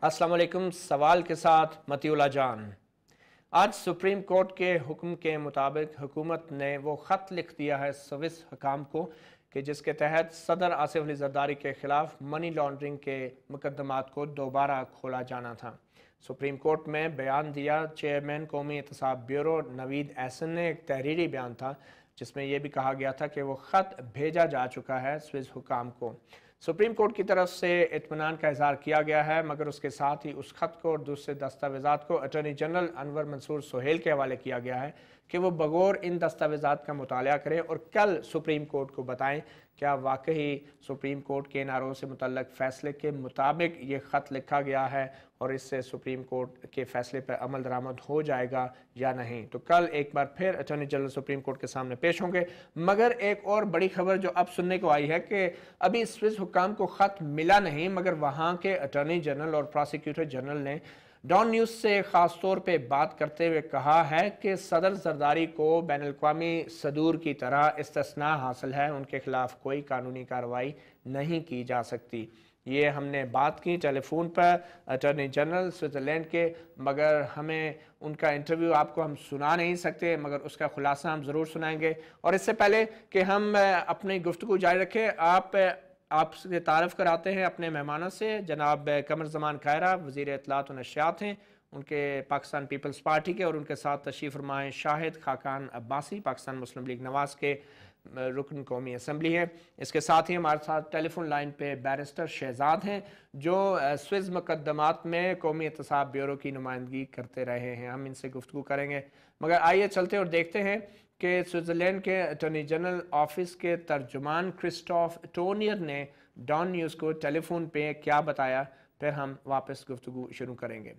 अस्सलाम वालेकुम। सवाल के साथ मतीउल्लाह जान। आज सुप्रीम कोर्ट के हुक्म के मुताबिक हुकूमत ने वो ख़त लिख दिया है स्विस हुकाम को कि जिसके तहत सदर आसिफ अली जरदारी के खिलाफ मनी लॉन्ड्रिंग के मुकदमात को दोबारा खोला जाना था। सुप्रीम कोर्ट में बयान दिया चेयरमैन कौमी एहतसाब ब्यूरो नवीद एहसन ने। एक तहरीरी बयान था जिसमें यह भी कहा गया था कि वो ख़त भेजा जा चुका है स्विस हुकाम को। सुप्रीम कोर्ट की तरफ से इत्मीनान का इजहार किया गया है, मगर उसके साथ ही उस खत को और दूसरे दस्तावेज़ात को अटॉर्नी जनरल अनवर मंसूर सोहेल के हवाले किया गया है कि वो बगौर इन दस्तावेज़ात का मुताला करें और कल सुप्रीम कोर्ट को बताएं क्या वाकई सुप्रीम कोर्ट के नारों से मुतल्लक फ़ैसले के मुताबिक ये ख़त लिखा गया है और इससे सुप्रीम कोर्ट के फ़ैसले पर अमल दरामद हो जाएगा या नहीं। तो कल एक बार फिर अटॉर्नी जनरल सुप्रीम कोर्ट के सामने पेश होंगे। मगर एक और बड़ी खबर जो अब सुनने को आई है कि अभी स्विस हुकाम को ख़त मिला नहीं, मगर वहाँ के अटॉर्नी जनरल और प्रोसिक्यूटर जनरल ने डॉन न्यूज़ से ख़ास तौर पे बात करते हुए कहा है कि सदर जरदारी को बैनुल-अक़वामी सदूर की तरह इस्तिस्ना हासिल है, उनके खिलाफ कोई कानूनी कार्रवाई नहीं की जा सकती। ये हमने बात की टेलीफोन पर अटॉर्नी जनरल स्विट्ज़रलैंड के, मगर हमें उनका इंटरव्यू आपको हम सुना नहीं सकते, मगर उसका खुलासा हम ज़रूर सुनाएंगे। और इससे पहले कि हम अपनी गुफ्तगू जारी रखें, आपसे तारफ़ कराते हैं अपने मेहमानों से। जनाब कमर ज़मान कायरा वज़ीर इत्तलात व नशियात हैं, उनके पाकिस्तान पीपल्स पार्टी के, और उनके साथ तशरीफ़ फरमाएँ शाहिद खाकान अब्बासी पाकिस्तान मुस्लिम लीग नवाज़ के रुकन कौमी असम्बली है। इसके साथ ही हमारे साथ टेलीफोन लाइन पे बैरिस्टर शहजाद हैं जो स्विस मुकदमात में कौमी एहतसाब ब्यूरो की नुमाइंदगी करते रहे हैं। हम इनसे गुफ्तगू करेंगे, मगर आइए चलते और देखते हैं कि स्विट्ज़रलैंड के अटॉर्नी जनरल ऑफिस के तर्जुमान क्रिस्टोफ टोनियर ने डॉन न्यूज़ को टेलीफोन पे क्या बताया। फिर हम वापस गुफ्तगू शुरू करेंगे।